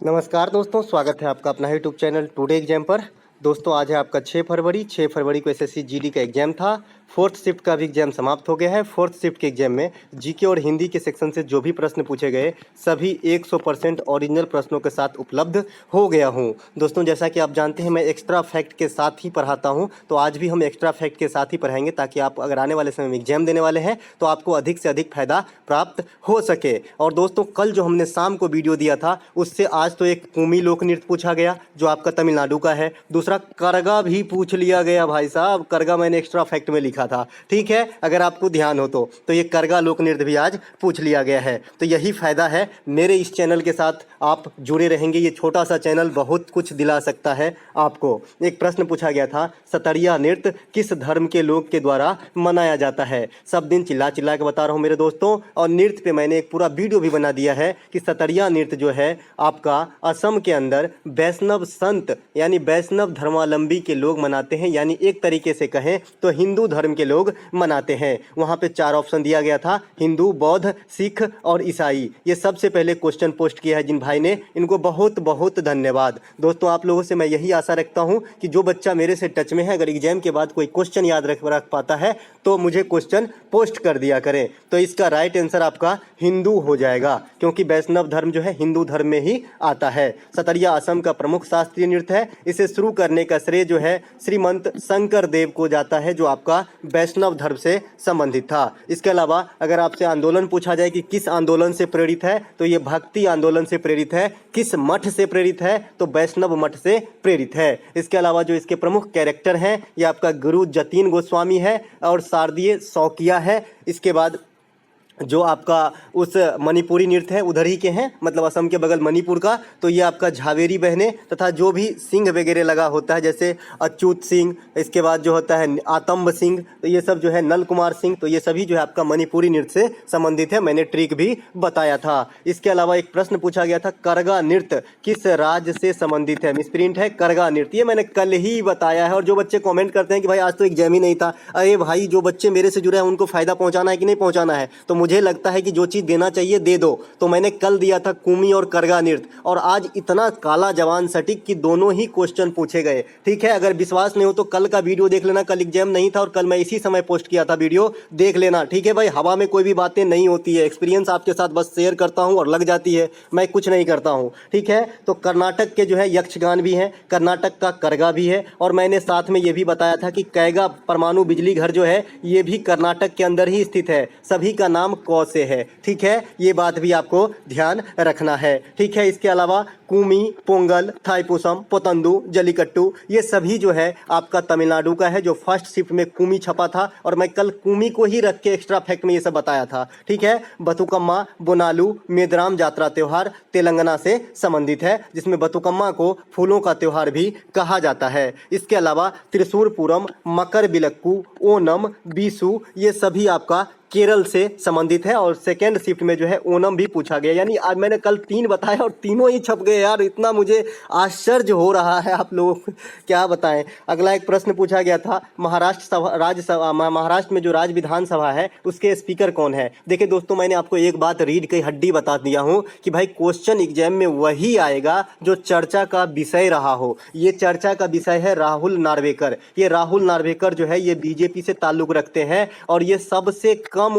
नमस्कार दोस्तों, स्वागत है आपका अपना यूट्यूब चैनल टुडे एग्जाम पर। दोस्तों आज है आपका 6 फरवरी। 6 फरवरी को एसएससी जीडी का एग्जाम था। फोर्थ शिफ्ट का भी एग्जाम समाप्त हो गया है। फोर्थ शिफ्ट के एग्जाम में जीके और हिंदी के सेक्शन से जो भी प्रश्न पूछे गए सभी 100% ओरिजिनल प्रश्नों के साथ उपलब्ध हो गया हूँ। दोस्तों जैसा कि आप जानते हैं मैं एक्स्ट्रा फैक्ट के साथ ही पढ़ाता हूँ, तो आज भी हम एक्स्ट्रा फैक्ट के साथ ही पढ़ाएंगे ताकि आप अगर आने वाले समय में एग्जाम देने वाले हैं तो आपको अधिक से अधिक फायदा प्राप्त हो सके। और दोस्तों कल जो हमने शाम को वीडियो दिया था उससे आज तो एक कुमी लोक नृत्य पूछा गया जो आपका तमिलनाडु का है। दूसरा करगा भी पूछ लिया गया भाई साहब, करगा मैंने एक्स्ट्रा फैक्ट में लिखा था, ठीक है, अगर आपको ध्यान हो तो ये करगा लोक नृत्य भी आज पूछ लिया गया है। तो यही फायदा है मेरे इस चैनल के साथ आप जुड़े रहेंगे। ये छोटा सा चैनल बहुत कुछ दिला सकता है आपको। एक प्रश्न पूछा गया था, सतरिया नृत्य किस धर्म के लोग के द्वारा मनाया जाता है। सब दिन चिल्ला चिल्ला के बता रहा हूँ मेरे दोस्तों, और नृत्य पे मैंने एक पूरा वीडियो भी बना दिया है कि सतरिया नृत्य जो है आपका असम के अंदर वैष्णव संत यानी वैष्णव धर्मावलंबी के लोग मनाते हैं, यानी एक तरीके से कहें तो हिंदू धर्म के लोग मनाते हैं। वहाँ पे 4 ऑप्शन दिया गया था, हिंदू, बौद्ध, सिख और ईसाई। ये सबसे पहले क्वेश्चन पोस्ट किया है जिन भाई ने, इनको बहुत बहुत धन्यवाद। दोस्तों आप लोगों से मैं यही आशा रखता हूँ कि जो बच्चा मेरे से टच में है अगर एग्जाम के बाद कोई क्वेश्चन याद रख पाता है तो मुझे क्वेश्चन पोस्ट कर दिया करें। तो इसका राइट आंसर आपका हिंदू हो जाएगा, क्योंकि वैष्णव धर्म जो है हिंदू धर्म में ही आता है। सतरिया असम का प्रमुख शास्त्रीय नृत्य है। इसे शुरू करने का श्रेय जो है श्रीमंत शंकर देव को जाता है जो आपका वैष्णव धर्म से संबंधित था। इसके अलावा अगर आपसे आंदोलन पूछा जाए कि किस आंदोलन से प्रेरित है तो ये भक्ति आंदोलन से प्रेरित है। किस मठ से प्रेरित है तो वैष्णव मठ से प्रेरित है। इसके अलावा जो इसके प्रमुख कैरेक्टर हैं ये आपका गुरु जतीन गोस्वामी है और शारदीय शौकिया है। इसके बाद जो आपका उस मणिपुरी नृत्य है उधर ही के हैं, मतलब असम के बगल मणिपुर का, तो ये आपका झावेरी बहने तथा जो भी सिंह वगैरह लगा होता है जैसे अच्युत सिंह, इसके बाद जो होता है आतंब सिंह, तो ये सब जो है नल कुमार सिंह, तो ये सभी जो है आपका मणिपुरी नृत्य से संबंधित है। मैंने ट्रिक भी बताया था। इसके अलावा एक प्रश्न पूछा गया था, करगा नृत्य किस राज्य से संबंधित है। मिसप्रिंट है करगा नृत्य, ये मैंने कल ही बताया है। और जो बच्चे कॉमेंट करते हैं कि भाई आज तो एग्जाम ही नहीं था, अरे भाई जो बच्चे मेरे से जुड़े हैं उनको फायदा पहुंचाना है कि नहीं पहुंचाना है, तो मुझे लगता है कि जो चीज देना चाहिए दे दो। तो मैंने कल दिया था कुमी और करगा नृत्य, और आज इतना काला जवान सटीक कि दोनों ही क्वेश्चन पूछे गए, ठीक है। अगर विश्वास नहीं हो तो कल का वीडियो देख लेना, कल एग्जाम नहीं था और कल मैं इसी समय पोस्ट किया था वीडियो, देख लेना, ठीक है भाई। हवा में कोई भी बातें नहीं होती है, एक्सपीरियंस आपके साथ बस शेयर करता हूं और लग जाती है, मैं कुछ नहीं करता हूं, ठीक है। तो कर्नाटक के जो है यक्षगान भी है, कर्नाटक का करगा भी है, और मैंने साथ में ये भी बताया था कि कैगा परमाणु बिजली घर जो है ये भी कर्नाटक के अंदर ही स्थित है। सभी का नाम कौ से है, ठीक है, ये बात भी आपको ध्यान रखना है, ठीक है। इसके अलावा कुमी, पोंगल, थाईपुसम, पोतंदू, जलीकट्टू ये सभी जो है आपका तमिलनाडु का है। जो फर्स्ट शिफ्ट में कुमी छपा था और मैं कल कुमी को ही रख के एक्स्ट्रा फैक्ट में ये सब बताया था, ठीक है। बतुकम्मा, बोनालू, मेदराम जात्रा त्योहार तेलंगाना से संबंधित है, जिसमें बतुकम्मा को फूलों का त्योहार भी कहा जाता है। इसके अलावा त्रिशूरपुरम, मकर बिलक्कू, ओनम, बीसू ये सभी आपका केरल से संबंधित है। और सेकेंड शिफ्ट में जो है ओनम भी पूछा गया, यानी आज मैंने कल 3 बताया और तीनों ही छप गए यार, इतना मुझे आश्चर्य हो रहा है, आप लोगों को क्या बताएं। अगला एक प्रश्न पूछा गया था, महाराष्ट्र में जो राज्य विधानसभा है उसके स्पीकर कौन है। देखिए दोस्तों मैंने आपको एक बात रीढ़ की हड्डी बता दिया हूँ कि भाई क्वेश्चन एग्जाम में वही आएगा जो चर्चा का विषय रहा हो। ये चर्चा का विषय है राहुल नार्वेकर। ये राहुल नार्वेकर जो है ये बीजेपी से ताल्लुक रखते हैं और ये सबसे कम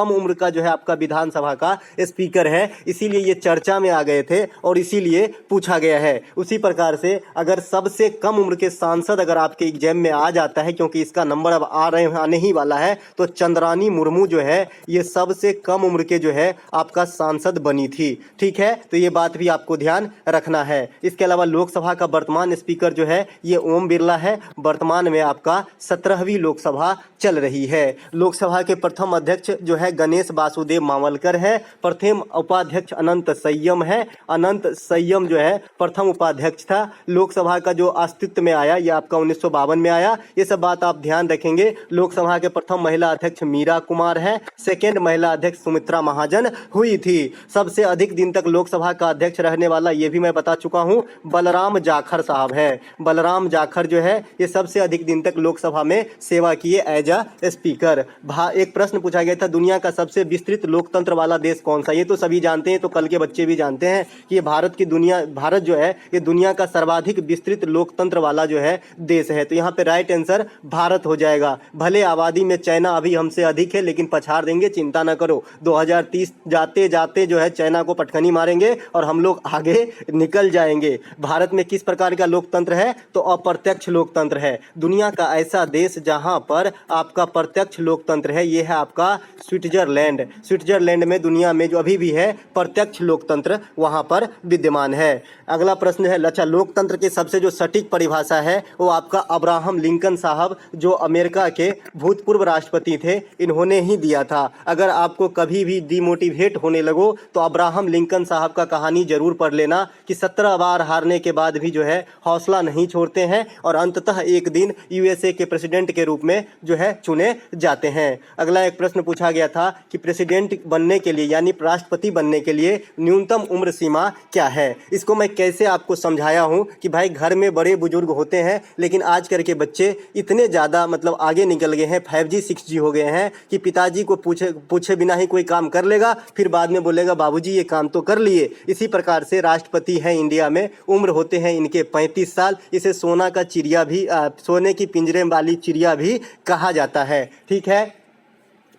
उम्र का जो है आपका विधानसभा का स्पीकर है, इसीलिए ये चर्चा में आ गए थे और इसीलिए पूछा गया है। उसी प्रकार से अगर सबसे कम उम्र के सांसद अगर आपके एग्जाम में आ जाता है, क्योंकि इसका नंबर अब आने ही वाला है, तो चंद्रानी मुर्मू जो है ये सबसे कम उम्र के जो है आपका सांसद बनी थी, ठीक है। तो ये बात भी आपको ध्यान रखना है। इसके अलावा लोकसभा का वर्तमान स्पीकर जो है ये ओम बिरला है। वर्तमान में आपका 17वीं लोकसभा चल रही है। लोकसभा के प्रथम अध्यक्ष जो है गणेश वासुदेव मावलकर है। प्रथम उपाध्यक्ष अनंत संयम है। अनंत संयम जो है प्रथम उपाध्यक्ष था। लोकसभा का जो अस्तित्व में आया ये आपका 1952 में आया। ये सब बात आप ध्यान रखेंगे। लोकसभा के प्रथम महिला अध्यक्ष मीरा कुमार है। सेकेंड महिला अध्यक्ष सुमित्रा महाजन हुई थी। सबसे अधिक दिन तक लोकसभा का अध्यक्ष रहने वाला ये भी मैं बता चुका हूँ, बलराम जाखड़ साहब है। बलराम जाखड़ जो है ये सबसे अधिक दिन तक लोकसभा में सेवा किए एज अ स्पीकर। एक प्रश्न पूछा गया था, दुनिया का सबसे विस्तृत लोकतंत्र वाला देश कौन सा? ये तो सभी जानते हैं, तो कल के बच्चे भी जानते हैं कि ये भारत जो है ये दुनिया का सर्वाधिक विस्तृत लोकतंत्र वाला जो है देश है। तो यहाँ पे राइट आंसर भारत हो जाएगा। भले आबादी में चाइना अभी हमसे अधिक है, लेकिन पछाड़ देंगे, चिंता ना करो। 2030 जाते जाते जो है चाइना को पटखनी मारेंगे और हम लोग आगे निकल जाएंगे। भारत में किस प्रकार का लोकतंत्र है? तो अप्रत्यक्ष लोकतंत्र है। दुनिया का ऐसा देश जहां पर आपका प्रत्यक्ष लोकतंत्र है, यह है आपका स्विट्जरलैंड। स्विट्जरलैंड में दुनिया में जो अभी भी है प्रत्यक्ष लोकतंत्र वहां पर विद्यमान है। अगला प्रश्न है, अच्छा, लोकतंत्र की सबसे जो सटीक परिभाषा है वो आपका अब्राहम लिंकन साहब, जो अमेरिका के भूतपूर्व राष्ट्रपति थे, इन्होंने ही दिया था। अगर आपको कभी भी डिमोटिवेट होने लगो तो अब्राहम लिंकन साहब का कहानी जरूर पढ़ लेना कि 17 बार हारने के बाद भी जो है हौसला नहीं छोड़ते हैं और अंततः एक दिन यूएसए के प्रेसिडेंट के रूप में जो है चुने जाते हैं। अगला एक प्रश्न पूछा गया था कि प्रेसिडेंट बनने के लिए यानी राष्ट्रपति बनने के लिए न्यूनतम उम्र सीमा क्या है? इसको मैं कैसे आपको समझाया हूं कि भाई घर में बड़े बुजुर्ग होते हैं, लेकिन आज कल के बच्चे इतने ज़्यादा मतलब आगे निकल गए हैं, 5G 6G हो गए हैं कि पिताजी को पूछे बिना ही कोई काम कर लेगा, फिर बाद में बोलेगा बाबूजी ये काम तो कर लिए। इसी प्रकार से राष्ट्रपति हैं इंडिया में, उम्र होते हैं इनके 35 साल। इसे सोना का चिड़िया भी सोने की पिंजरे वाली चिड़िया भी कहा जाता है। ठीक है,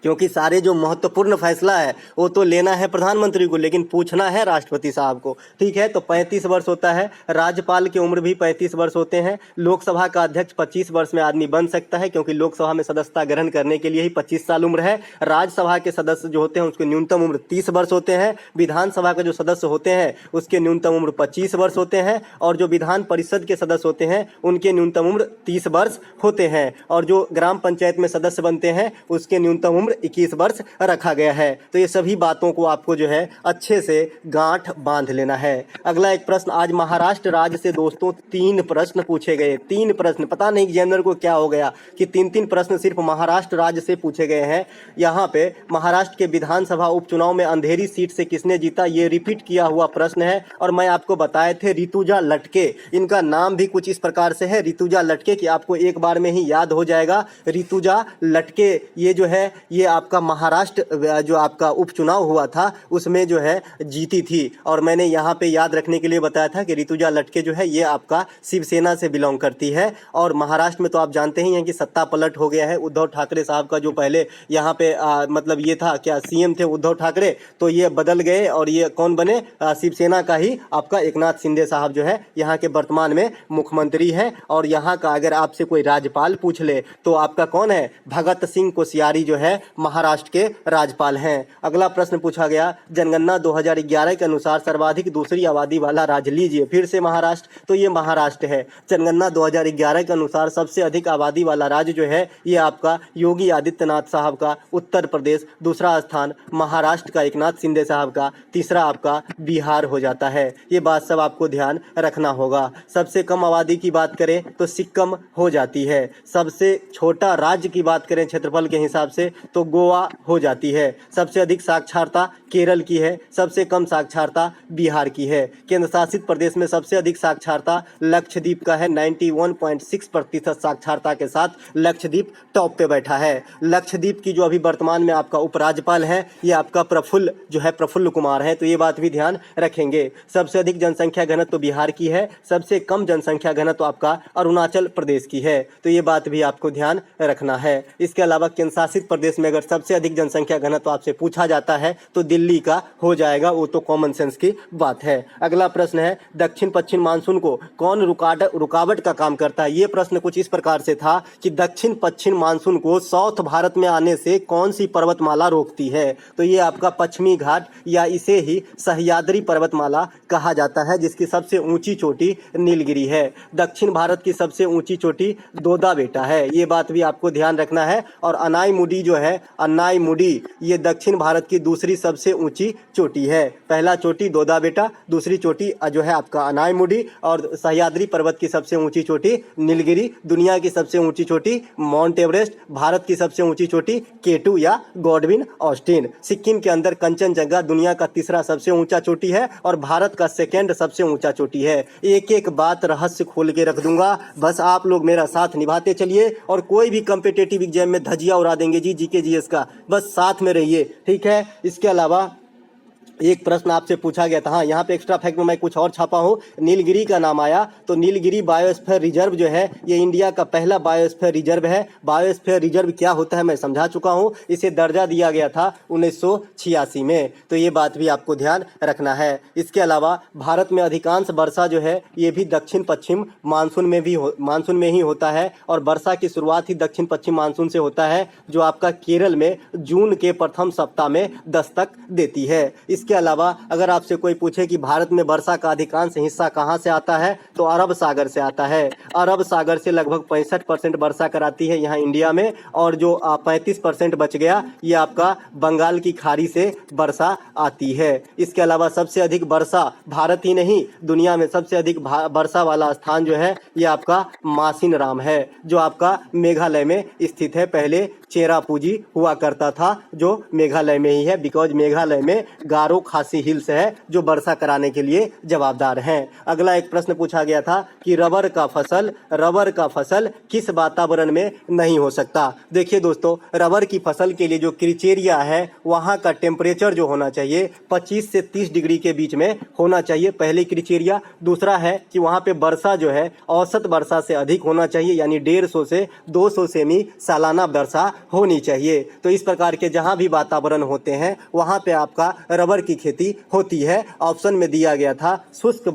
क्योंकि सारे जो महत्वपूर्ण फैसला है वो तो लेना है प्रधानमंत्री को, लेकिन पूछना है राष्ट्रपति साहब को। ठीक है, तो 35 वर्ष होता है। राज्यपाल की उम्र भी 35 वर्ष होते हैं। लोकसभा का अध्यक्ष 25 वर्ष में आदमी बन सकता है, क्योंकि लोकसभा में सदस्यता ग्रहण करने के लिए ही 25 साल उम्र है। राज्यसभा के सदस्य जो होते हैं उसकी न्यूनतम उम्र 30 वर्ष होते हैं। विधानसभा के जो सदस्य होते हैं उसके न्यूनतम उम्र 25 वर्ष होते हैं, और जो विधान परिषद के सदस्य होते हैं उनके न्यूनतम उम्र 30 वर्ष होते हैं, और जो ग्राम पंचायत में सदस्य बनते हैं उसके न्यूनतम उम्र 21 वर्ष रखा गया है। तो ये सभी बातों को आपको जो है अच्छे से गांठ बांध लेना है। अगला एक प्रश्न, आज महाराष्ट्र राज्य से दोस्तों 3 प्रश्न पूछे गए। 3 प्रश्न, पता नहीं एग्जामिनर को क्या हो गया कि 3-3 प्रश्न सिर्फ महाराष्ट्र राज्य से पूछे गए हैं। यहाँ पे महाराष्ट्र के विधानसभा उपचुनाव में अंधेरी सीट से किसने जीता, ये रिपीट किया हुआ प्रश्न है। और मैं आपको बताए थे ऋतुजा लटके, इनका नाम भी कुछ इस प्रकार से है, ऋतुजा लटके, कि आपको एक बार में ही याद हो जाएगा। ऋतुजा लटके ये जो है ये आपका महाराष्ट्र जो आपका उपचुनाव हुआ था उसमें जो है जीती थी। और मैंने यहाँ पे याद रखने के लिए बताया था कि ऋतुजा लटके जो है ये आपका शिवसेना से बिलोंग करती है। और महाराष्ट्र में तो आप जानते ही हैं कि सत्ता पलट हो गया है। उद्धव ठाकरे साहब का जो पहले यहाँ पे मतलब ये था क्या सीएम थे उद्धव ठाकरे, तो ये बदल गए और ये कौन बने, शिवसेना का ही आपका एकनाथ शिंदे साहब जो है यहाँ के वर्तमान में मुख्यमंत्री हैं। और यहाँ का अगर आपसे कोई राज्यपाल पूछ ले तो आपका कौन है, भगत सिंह कोश्यारी जो है महाराष्ट्र के राज्यपाल हैं। अगला प्रश्न पूछा गया, जनगणना 2011 के अनुसार सर्वाधिक दूसरी आबादी वाला राज्य, लीजिए फिर से महाराष्ट्र, तो ये महाराष्ट्र है। जनगणना 2011 के अनुसार सबसे अधिक आबादी वाला राज्य जो है ये आपका योगी आदित्यनाथ साहब का उत्तर प्रदेश, दूसरा स्थान महाराष्ट्र का एकनाथ शिंदे साहब का, तीसरा आपका बिहार हो जाता है। ये बात सब आपको ध्यान रखना होगा। सबसे कम आबादी की बात करें तो सिक्किम हो जाती है। सबसे छोटा राज्य की बात करें क्षेत्रफल के हिसाब से तो गोवा हो जाती है। सबसे अधिक साक्षरता केरल की है, सबसे कम साक्षरता बिहार की है। केंद्र शासित प्रदेश में सबसे अधिक साक्षरता लक्षद्वीप का है, 91.6% साक्षरता के साथ लक्षद्वीप टॉप पे बैठा है। लक्षद्वीप की जो अभी वर्तमान में आपका उपराज्यपाल है ये आपका प्रफुल्ल कुमार है, तो ये बात भी ध्यान रखेंगे। सबसे अधिक जनसंख्या घनत्व तो बिहार की है, सबसे कम जनसंख्या घनत्व तो आपका अरुणाचल प्रदेश की है, तो ये बात भी आपको ध्यान रखना है। इसके अलावा केंद्र शासित प्रदेश में अगर सबसे अधिक जनसंख्या घनत्व आपसे पूछा जाता है तो दिल्ली का हो जाएगा, वो तो कॉमन सेंस की बात है। अगला प्रश्न है, दक्षिण पश्चिम मानसून को कौन रुकावट का काम करता है? ये प्रश्न कुछ इस प्रकार से था कि दक्षिण पश्चिम मानसून को साउथ भारत में आने से कौन सी पर्वतमाला रोकती है? तो ये आपका पश्चिमी घाट या इसे ही सह्याद्री पर्वतमाला कहा जाता है, जिसकी सबसे ऊंची चोटी नीलगिरी है। दक्षिण भारत की सबसे ऊंची चोटी दोदा बेटा है, ये बात भी आपको ध्यान रखना है। और अनाईमुडी जो है, अनाईमुडी ये दक्षिण भारत की दूसरी सबसे ऊंची चोटी है। पहला चोटी दोदा बेटा, दूसरी चोटी जो है आपका अनाईमुडी, और सह्याद्री पर्वत की सबसे ऊंची चोटी नीलगिरी। दुनिया की सबसे ऊंची चोटी माउंट एवरेस्ट, भारत की सबसे ऊंची चोटी केटू या गॉडविन ऑस्टिन। सिक्किम के अंदर कंचनजंगा दुनिया का तीसरा सबसे ऊंचा चोटी है और भारत का सेकेंड सबसे ऊंचा चोटी है। एक एक बात रहस्य खोल के रख दूंगा, बस आप लोग मेरा साथ निभाते चलिए और कोई भी कॉम्पिटिटिव एग्जाम में धजिया उड़ा देंगे जी, जीके जीएस का, बस साथ में रहिए, ठीक है। इसके अलावा एक प्रश्न आपसे पूछा गया था, हाँ यहाँ पे एक्स्ट्रा फैक्ट में मैं कुछ और छापा हूँ, नीलगिरी का नाम आया तो नीलगिरी बायोस्फीयर रिजर्व जो है ये इंडिया का पहला बायोस्फीयर रिजर्व है। बायोस्फीयर रिजर्व क्या होता है मैं समझा चुका हूँ, इसे दर्जा दिया गया था 1986 में, तो ये बात भी आपको ध्यान रखना है। इसके अलावा भारत में अधिकांश वर्षा जो है ये भी दक्षिण पश्चिम मानसून में ही होता है, और वर्षा की शुरुआत ही दक्षिण पश्चिम मानसून से होता है, जो आपका केरल में जून के प्रथम सप्ताह में दस्तक देती है। इसके अलावा अगर आपसे कोई पूछे कि भारत में वर्षा का अधिकांश हिस्सा कहाँ से आता है, तो अरब सागर से आता है। अरब सागर से लगभग 65% वर्षा कराती है यहाँ इंडिया में, और जो 35% बच गया ये आपका बंगाल की खाड़ी से वर्षा आती है। इसके अलावा सबसे अधिक वर्षा भारत ही नहीं दुनिया में सबसे अधिक वर्षा वाला स्थान जो है ये आपका मासिन राम है, जो आपका मेघालय में स्थित है। पहले चेरापूंजी हुआ करता था जो मेघालय में ही है, बिकॉज मेघालय में गारो खासी हिल्स है जो वर्षा कराने के लिए जवाबदार हैं। अगला एक प्रश्न पूछा गया था कि रबर का फसल किस वातावरण में नहीं हो सकता। देखिए दोस्तों, रबर की फसल के लिए जो क्राइटेरिया है वहाँ का टेम्परेचर जो होना चाहिए 25 से 30 डिग्री के बीच में होना चाहिए, पहले क्राइटेरिया। दूसरा है कि वहाँ पे वर्षा जो है औसत वर्षा से अधिक होना चाहिए, यानी 150 से 200 सेमी सालाना वर्षा होनी चाहिए। तो इस प्रकार के जहाँ भी वातावरण होते हैं वहाँ पे आपका रबर की खेती होती है। ऑप्शन में दिया गया था शुष्क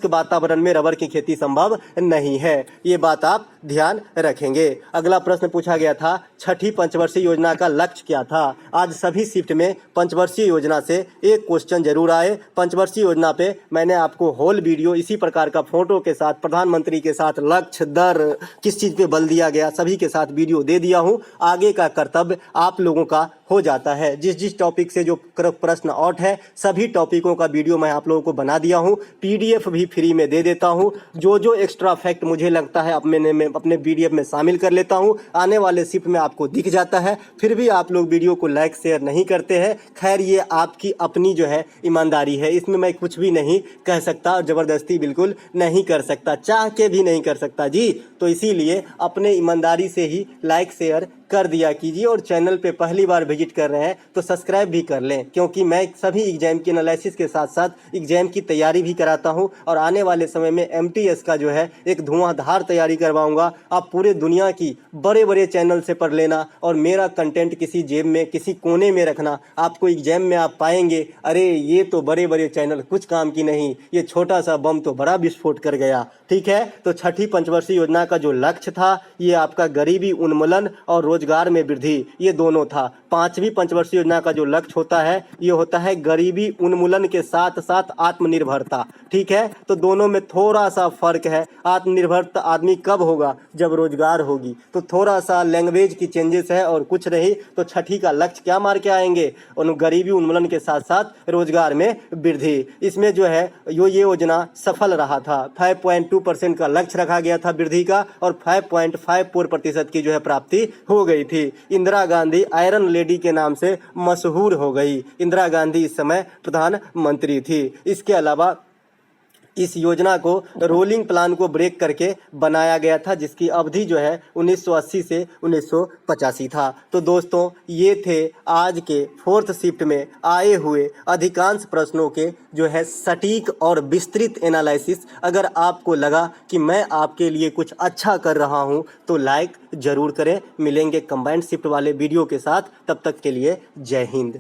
वातावरण में रबर की खेती संभव नहीं है, ये बात आप ध्यान रखेंगे। अगला प्रश्न पूछा गया था छठी पंचवर्षीय योजना का लक्ष्य क्या था। आज सभी शिफ्ट में पंचवर्षीय योजना से एक क्वेश्चन जरूर आए। पंचवर्षीय योजना पे मैंने आपको होल वीडियो इसी प्रकार का फोटो के साथ, प्रधानमंत्री के साथ, लक्ष्य, दर, किस चीज पे बल दिया गया, सभी के साथ वीडियो दे दिया हूँ। आगे का कर्तव्य आप लोगों का हो जाता है। जिस टॉपिक से जो प्रश्न आउट है सभी टॉपिकों का वीडियो मैं आप लोगों को बना दिया हूँ, पीडीएफ भी फ्री में दे देता हूँ। जो एक्स्ट्रा फैक्ट मुझे लगता है अपने पीडीएफ में शामिल कर लेता हूँ, आने वाले शिफ्ट में आपको दिख जाता है। फिर भी आप लोग वीडियो को लाइक शेयर नहीं करते हैं। खैर ये आपकी अपनी जो है ईमानदारी है, इसमें मैं कुछ भी नहीं कह सकता और ज़बरदस्ती बिल्कुल नहीं कर सकता, चाह के भी नहीं कर सकता जी। तो इसीलिए अपने ईमानदारी से ही लाइक शेयर कर दिया कीजिए, और चैनल पे पहली बार विजिट कर रहे हैं तो सब्सक्राइब भी कर लें, क्योंकि मैं सभी एग्जाम की एनालिसिस के साथ साथ एग्जाम की तैयारी भी कराता हूं, और आने वाले समय में एमटीएस का जो है एक धुआंधार तैयारी करवाऊंगा। आप पूरे दुनिया की बड़े चैनल से पढ़ लेना, और मेरा कंटेंट किसी जेब में किसी कोने में रखना। आपको एग्जाम में आप पाएंगे अरे ये तो बड़े चैनल कुछ काम की नहीं, ये छोटा सा बम तो बड़ा विस्फोट कर गया। ठीक है, तो छठी पंचवर्षीय योजना का जो लक्ष्य था ये आपका गरीबी उन्मूलन और रोजगार में वृद्धि, ये दोनों था। पांचवी पंचवर्षीय योजना का जो लक्ष्य होता है ये होता है गरीबी उन्मूलन के साथ साथ आत्मनिर्भरता। ठीक है, तो दोनों में थोड़ा सा फर्क है। आत्मनिर्भर आदमी कब होगा, जब रोजगार होगी। तो थोड़ा सा लैंग्वेज की चेंजेस है और कुछ नहीं। तो छठी का लक्ष्य क्या मार के आएंगे, और गरीबी उन्मूलन के साथ साथ रोजगार में वृद्धि। इसमें जो है ये योजना सफल रहा था। 5.2% का लक्ष्य रखा गया था वृद्धि का, और 5.54% की जो है प्राप्ति हो गई थी। इंदिरा गांधी आयरन लेडी के नाम से मशहूर हो गई। इंदिरा गांधी इस समय प्रधानमंत्री थी। इसके अलावा इस योजना को रोलिंग प्लान को ब्रेक करके बनाया गया था, जिसकी अवधि जो है 1980 से 1985 था। तो दोस्तों ये थे आज के फोर्थ शिफ्ट में आए हुए अधिकांश प्रश्नों के जो है सटीक और विस्तृत एनालिसिस। अगर आपको लगा कि मैं आपके लिए कुछ अच्छा कर रहा हूं तो लाइक जरूर करें। मिलेंगे कंबाइंड शिफ्ट वाले वीडियो के साथ, तब तक के लिए जय हिंद।